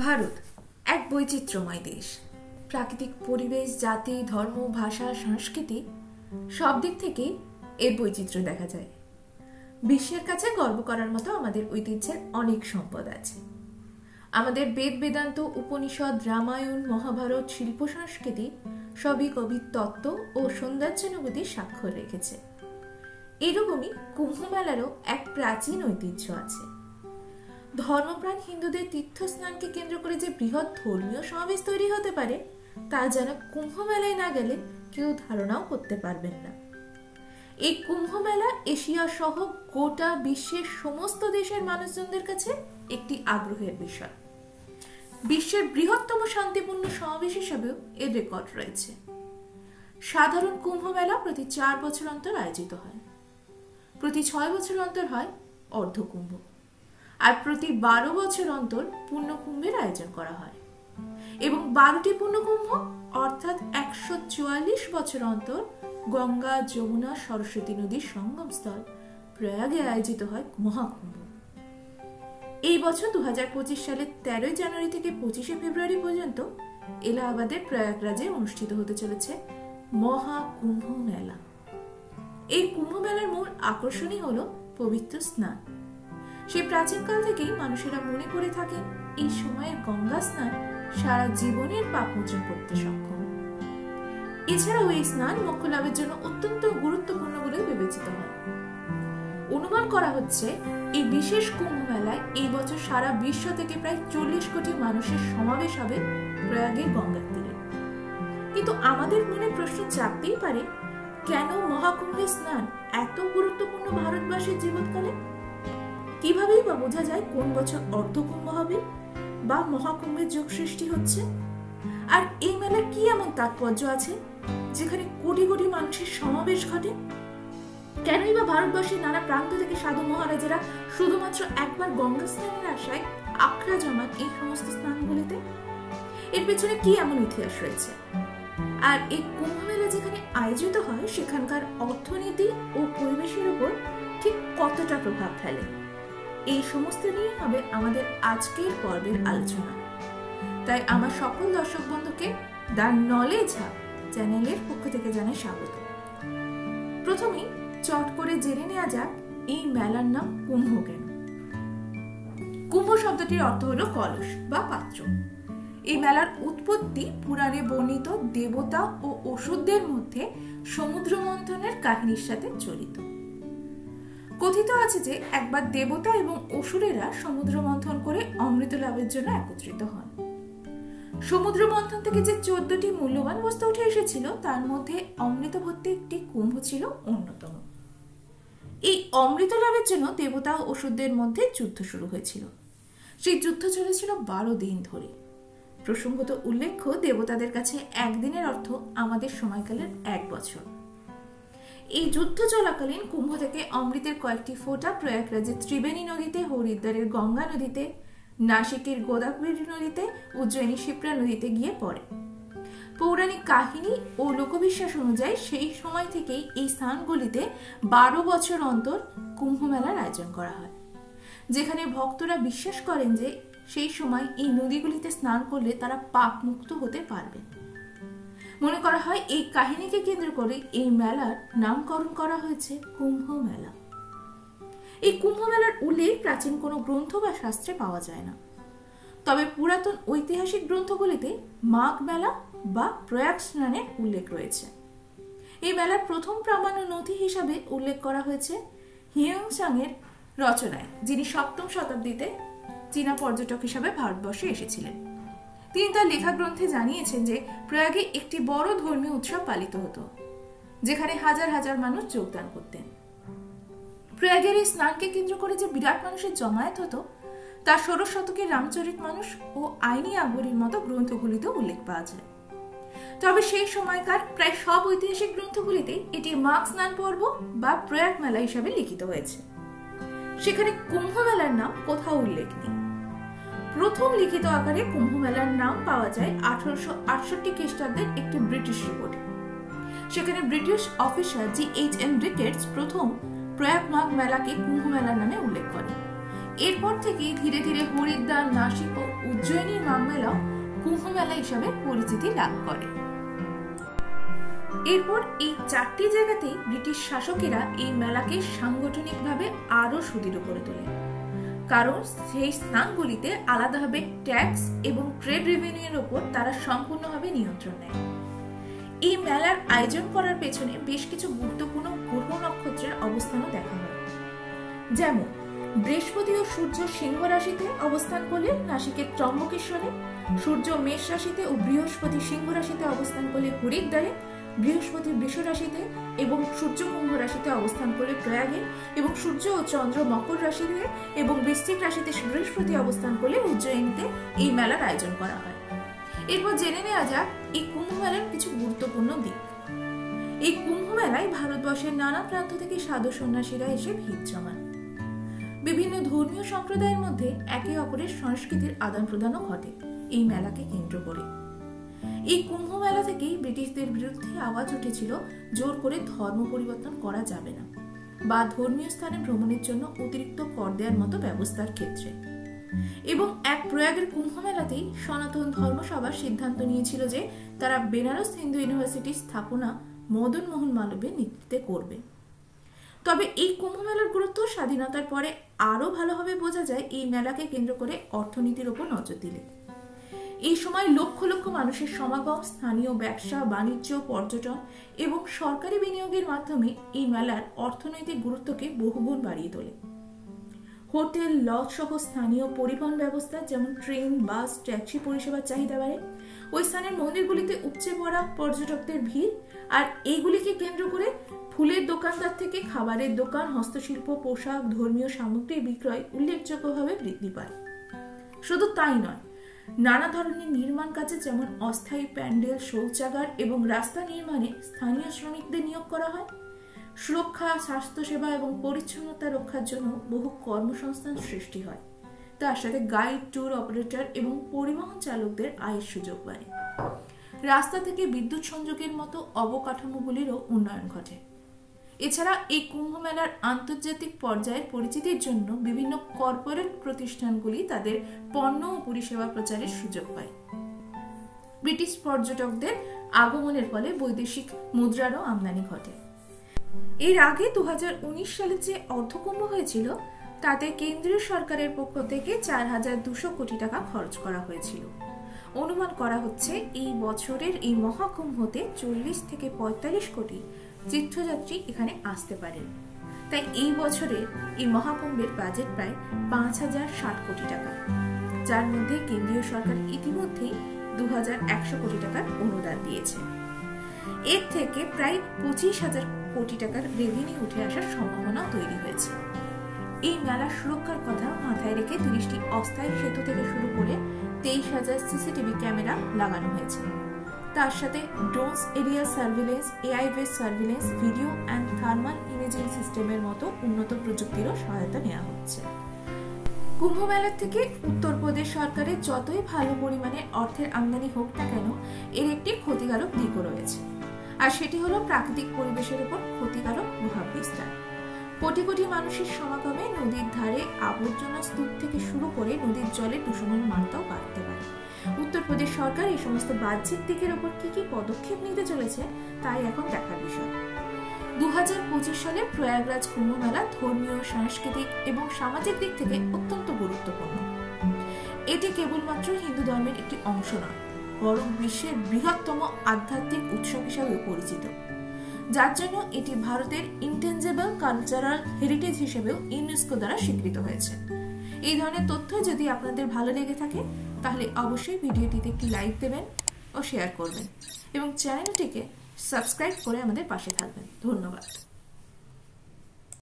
ভারত এক বৈচিত্র্যময় দেশ। প্রাকৃতিক পরিবেশ, জাতি, ধর্ম, ভাষা, সংস্কৃতি সব দিক থেকেই এর বৈচিত্র্য দেখা যায়। বিশ্বের কাছে গর্ব করার মতো আমাদের ঐতিহ্যের অনেক সম্পদ আছে। আমাদের বেদ, বেদান্ত, উপনিষদ, রামায়ণ, মহাভারত, শিল্প সংস্কৃতি সবই কবির তত্ত্ব ও সৌন্দর্যানুভূতির স্বাক্ষর রেখেছে। এরকমই কুম্ভ মেলারও এক প্রাচীন ঐতিহ্য আছে। ধর্মপ্রাণ হিন্দুদের তীর্থস্নানকে কেন্দ্র করে যে বৃহৎ ধর্মীয় সমাবেশ তৈরি হতে পারে তা যেন কুম্ভ মেলায় না গেলে কেউ ধারণাও করতে পারবেন না। এই কুম্ভ মেলা এশিয়া সহ গোটা বিশ্বের সমস্ত দেশের মানুষজনদের কাছে একটি আগ্রহের বিষয়। বিশ্বের বৃহত্তম শান্তিপূর্ণ সমাবেশ হিসেবেও এর রেকর্ড রয়েছে। সাধারণ কুম্ভ মেলা প্রতি 4 বছর অন্তর আয়োজিত হয়। প্রতি 6 বছর অন্তর হয় অর্ধকুম্ভ, আর প্রতি 12 বছর অন্তর পূর্ণকুম্ভের আয়োজন করা হয়। এবং 12টি পূর্ণকুম্ভ অর্থাৎ 144 বছর অন্তর গঙ্গা, যমুনা, সরস্বতী নদীর সঙ্গমস্থল প্রয়াগে আয়োজিত হয় মহাকুম্ভ। এই বছর 2025 সালের 13 জানুয়ারি থেকে 25 ফেব্রুয়ারি পর্যন্ত এলাহাবাদের প্রয়াগরাজে অনুষ্ঠিত হতে চলেছে মহাকুম্ভ মেলা। এই কুম্ভ মেলার মূল আকর্ষণই হলো পবিত্র স্নান। সেই প্রাচীনকাল থেকেই মানুষেরা মনে করে থাকেন এই সময়ের গঙ্গা স্নান সারা জীবনের পাপ মোচন করতে সক্ষম। এছাড়াও এই স্নান মোক্ষ লাভের জন্য অত্যন্ত গুরুত্বপূর্ণ বলে বিবেচিত হয়। অনুমান করা হচ্ছে এই বিশেষ কুম্ভ মেলায় এই বছর সারা বিশ্ব থেকে প্রায় 40 কোটি মানুষের সমাবেশ হবে প্রয়াগের গঙ্গার তীরে। কিন্তু আমাদের মনে প্রশ্ন জাগতেই পারে, কেন মহাকুম্ভের স্নান এত গুরুত্বপূর্ণ ভারতবাসীর জীবনকালে? কিভাবেই বা বোঝা যায় কোন বছর অর্ধকুম্ভ হবে বা মহাকুম্ভের যোগ সৃষ্টি হচ্ছে? আর এই মেলার কি এমন তাৎপর্য আছে যেখানে কোটি কোটি মানুষের সমাবেশ ঘটে? কেনই বা ভারতবর্ষের নানা প্রান্ত থেকে সাধু মহারাজেরা শুধুমাত্র একবার গঙ্গা স্নানের আশায় আখড়া জমান এই সমস্ত স্নানগুলিতে? এর পেছনে কি এমন ইতিহাস রয়েছে? আর এই কুম্ভ মেলা যেখানে আয়োজিত হয় সেখানকার অর্থনীতি ও পরিবেশের উপর ঠিক কতটা প্রভাব ফেলে, এই সমস্ত নিয়ে হবে আমাদের আজকের পর্বের আলোচনা। তাই আমার সকল দর্শক বন্ধুকে দ্য নলেজ হাব চ্যানেলের পক্ষ থেকে জানাই স্বাগত। প্রথমেই চট করে জেনে নেওয়া যাক এই মেলার নাম কুম্ভ কেন। কুম্ভ শব্দটির অর্থ হলো কলস বা পাত্র। এই মেলার উৎপত্তি পুরাণে বর্ণিত দেবতা ও অসুরদের মধ্যে সমুদ্র মন্থনের কাহিনীর সাথে জড়িত। কথিত আছে যে একবার দেবতা এবং অসুরেরা সমুদ্র মন্থন করে অমৃত লাভের জন্য একত্রিত হন। সমুদ্র মন্থন থেকে যে 14টি মূল্যবান বস্তু উঠে এসেছিল তার মধ্যে অমৃত ভর্তি একটি কুম্ভ ছিল অন্যতম। এই অমৃত লাভের জন্য দেবতা ও অসুরদের মধ্যে যুদ্ধ শুরু হয়েছিল। সেই যুদ্ধ চলেছিল 12 দিন ধরে। প্রসঙ্গত উল্লেখ্য, দেবতাদের কাছে একদিনের অর্থ আমাদের সময়কালের 1 বছর। এই যুদ্ধ চলাকালীন কুম্ভ থেকে অমৃতের কয়েকটি ফোঁটা প্রয়াগরাজের ত্রিবেণী নদীতে, হরিদ্বারের গঙ্গা নদীতে, নাসিকের গোদাবরী নদীতে, উজ্জয়িনী শিপ্রা নদীতে গিয়ে পড়ে। পৌরাণিক কাহিনী ও লোকবিশ্বাস অনুযায়ী সেই সময় থেকেই এই স্থানগুলিতে 12 বছর অন্তর কুম্ভ মেলার আয়োজন করা হয়, যেখানে ভক্তরা বিশ্বাস করেন যে সেই সময় এই নদীগুলিতে স্নান করলে তারা পাপ মুক্ত হতে পারবেন। মনে করা হয় এই কাহিনীকে কেন্দ্র করে এই মেলার নামকরণ করা হয়েছে কুম্ভ মেলা। এই কুম্ভ মেলার উল্লেখ প্রাচীন কোনো গ্রন্থ বা শাস্ত্রে পাওয়া যায় না। তবে পুরাতন ঐতিহাসিক গ্রন্থগুলিতে মাঘ মেলা বা প্রয়াগ স্নানের উল্লেখ রয়েছে। এই মেলার প্রথম প্রামাণ্য নথি হিসাবে উল্লেখ করা হয়েছে হিউংসাং এর রচনায়, যিনি 7ম শতাব্দীতে চীনা পর্যটক হিসাবে ভারতবর্ষে এসেছিলেন। তিনি তার লেখা গ্রন্থে জানিয়েছেন যে প্রয়াগে একটি বড় ধর্মীয় উৎসব পালিত হতো, যেখানে হাজার হাজার মানুষ যোগদান করতেন। প্রয়াগের এই স্নানকে কেন্দ্র করে যে বিরাট মানুষের জমায়েত হতো তা 16 শতকের রামচরিতমানস ও আইনি আকবরীর মতো গ্রন্থগুলিতে উল্লেখ পাওয়া যায়। তবে সেই সময়কার প্রায় সব ঐতিহাসিক গ্রন্থগুলিতে এটি মাঘ স্নান পর্ব বা প্রয়াগ মেলা হিসাবে লিখিত হয়েছে। সেখানে কুম্ভ মেলার নাম কোথাও উল্লেখ নেই। প্রথম লিখিত আকারে কুম্ভ মেলার নাম পাওয়া যায় 1868 খ্রিস্টাব্দের একটি ব্রিটিশ রিপোর্টে। সেখানে ব্রিটিশ অফিসার GHM রিকেটস প্রথম প্রয়াগ মাঘ মেলাকে কুম্ভ মেলার নামে উল্লেখ করে। এরপর থেকেই ধীরে ধীরে হরিদ্বার, নাসিক ও উজ্জয়িনীর মাঘ মেলাও কুম্ভ মেলা হিসাবে পরিচিতি লাভ করে। এরপর এই 4টি জায়গাতেই ব্রিটিশ শাসকেরা এই মেলাকে সাংগঠনিকভাবে আরো সুদৃঢ় করে তোলে, কারণ সেই স্থানগুলিতে আলাদাভাবে ট্যাক্স এবং ট্রেড রেভিনিউর উপর তারা সম্পূর্ণভাবে নিয়ন্ত্রণ নেয়। এই মেলার আয়োজন করার পেছনে বেশ কিছু গুরুত্বপূর্ণ গ্রহ নক্ষত্রের অবস্থানও দেখা হয়। যেমন বৃহস্পতি ও সূর্য সিংহ রাশিতে অবস্থান করলে নাসিকের ত্রম্বকেশ্বরে, সূর্য মেষ রাশিতে ও বৃহস্পতি সিংহ রাশিতে অবস্থান করলে হরিদ্বারে, বৃহস্পতি বৃষ রাশিতে এবং সূর্য কুম্ভ রাশিতে অবস্থান করলে প্রয়াগে, এবং সূর্য ও চন্দ্র মকর রাশিতে এবং বৃশ্চিক রাশিতে বৃহস্পতি অবস্থান করলে উজ্জয়িনীতে এই মেলার আয়োজন করা হয়। এরপর জেনে নেওয়া যাক এই কুম্ভ মেলার কিছু গুরুত্বপূর্ণ দিক। এই কুম্ভ মেলায় ভারতবর্ষের নানা প্রান্ত থেকে সাধু সন্ন্যাসীরা এসে ভিড় জমান। বিভিন্ন ধর্মীয় সম্প্রদায়ের মধ্যে একে অপরের সংস্কৃতির আদান প্রদানও ঘটে এই মেলাকে কেন্দ্র করে। এই কুম্ভ মেলা থেকেই ব্রিটিশদের বিরুদ্ধে আওয়াজ উঠেছিল জোর করে ধর্ম পরিবর্তন করা যাবে না বা ধর্মীয় স্থানে ভ্রমণের জন্য অতিরিক্ত কর দেওয়ার মতো ব্যবস্থার ক্ষেত্রে। এবং এক প্রয়াগের কুম্ভ মেলাতেই সনাতন ধর্মসভার সিদ্ধান্ত নিয়েছিল যে তারা বেনারস হিন্দু ইউনিভার্সিটির স্থাপনা মদন মোহন মালব্যের নেতৃত্বে করবে। তবে এই কুম্ভ মেলার গুরুত্ব স্বাধীনতার পরে আরো ভালোভাবে বোঝা যায় এই মেলাকে কেন্দ্র করে অর্থনীতির উপর নজর দিলে। এই সময় লক্ষ লক্ষ মানুষের সমাগম স্থানীয় ব্যবসা বাণিজ্য, পর্যটন এবং সরকারি বিনিয়োগের মাধ্যমে এই মেলার অর্থনৈতিক গুরুত্বকে বহুগুণ বাড়িয়ে তোলে। হোটেল, লজ সহ স্থানীয় পরিবহন ব্যবস্থা যেমন ট্রেন, বাস, ট্যাক্সি পরিষেবার চাহিদা বাড়ে। ওই স্থানের মন্দিরগুলিতে উপচে পড়া পর্যটকদের ভিড়, আর এইগুলিকে কেন্দ্র করে ফুলের দোকানদার থেকে খাবারের দোকান, হস্তশিল্প, পোশাক, ধর্মীয় সামগ্রী বিক্রয় উল্লেখযোগ্যভাবে বৃদ্ধি পায়। শুধু তাই নয়, নানা ধরনের নির্মাণ কাজে যেমন অস্থায়ী প্যান্ডেল, শৌচাগার এবং রাস্তা নির্মাণে স্থানীয় শ্রমিকদের নিয়োগ করা হয়। সুরক্ষা, স্বাস্থ্যসেবা এবং পরিচ্ছন্নতা রক্ষার জন্য বহু কর্মসংস্থান সৃষ্টি হয়। তার সাথে গাইড, ট্যুর অপারেটর এবং পরিবহন চালকদের আয়ের সুযোগ বাড়ে। রাস্তা থেকে বিদ্যুৎ সংযোগের মতো অবকাঠামোগুলিরও উন্নয়ন ঘটে। এছাড়া এই কুম্ভ মেলার আন্তর্জাতিক পর্যায়ের পরিচিতির জন্য বিভিন্ন কর্পোরেট প্রতিষ্ঠানগুলি তাদের পণ্য ও পরিষেবা প্রচারের সুযোগ পায়। ব্রিটিশ পর্যটকদের আগমনের ফলে বৈদেশিক মুদ্রারও আমদানি ঘটে। এর আগে 2019 সালে যে অর্ধকুম্ভ হয়েছিল তাতে কেন্দ্রীয় সরকারের পক্ষ থেকে 4200 কোটি টাকা খরচ করা হয়েছিল। অনুমান করা হচ্ছে এই বছরের এই মহাকুম্ভতে 40 থেকে 45 কোটি তীর্থযাত্রী এখানে আসতে পারেন। তাই এই বছরের এই মহাকুম্ভের বাজেট প্রায় 5060 কোটি টাকা, যার মধ্যে কেন্দ্রীয় সরকার ইতিমধ্যেই 2100 কোটি টাকার অনুদান দিয়েছে। এর থেকে প্রায় 25,000 কোটি টাকার রেভিনিউ উঠে আসার সম্ভাবনা তৈরি হয়েছে। এই মেলার সুরক্ষার কথা মাথায় রেখে 30টি অস্থায়ী সেতু থেকে শুরু করে 23,000 সিসিটিভি ক্যামেরা লাগানো হয়েছে। তার সাথে drones, area surveillance, AI base surveillance, video and thermal imaging সিস্টেমের মতো উন্নত প্রযুক্তিরও সহায়তা নেওয়া হচ্ছে। কুম্ভ মেলার থেকে উত্তরপ্রদেশ সরকারের যতই ভালো পরিমাণে অর্থের আমদানি হোক না কেন, এর একটি ক্ষতিকারক দিকও রয়েছে, আর সেটি হলো প্রাকৃতিক পরিবেশের উপর ক্ষতিকারক প্রভাব বিস্তার। কোটি কোটি মানুষের সমাগমে নদীর ধারে আবর্জনা স্তূপ থেকে শুরু করে নদীর জলের দূষণের মাত্রাও বাড়তে পারে। উত্তরপ্রদেশ সরকার এই সমস্ত বাহ্যিক দিকের উপর কি কি পদক্ষেপ নিতে চলেছে তাই এখন দেখার বিষয়। 2025 সালে প্রয়াগরাজ কুম্ভ মেলা ধর্মীয়, সাংস্কৃতিক এবং সামাজিক দিক থেকে অত্যন্ত গুরুত্বপূর্ণ। এটি কেবলমাত্র হিন্দু ধর্মের একটি অংশ নয়, বরং বিশ্বের বৃহত্তম আধ্যাত্মিক উৎসব হিসাবে পরিচিত, যার জন্য এটি ভারতের ইনটেনজিবল কালচারাল হেরিটেজ হিসেবেও ইউনেস্কো দ্বারা স্বীকৃত হয়েছে। এই ধরনের তথ্য যদি আপনাদের ভালো লেগে থাকে তাহলে অবশ্যই ভিডিওটিতে একটি লাইক দেবেন ও শেয়ার করবেন এবং চ্যানেলটিকে সাবস্ক্রাইব করে আমাদের পাশে থাকবেন। ধন্যবাদ।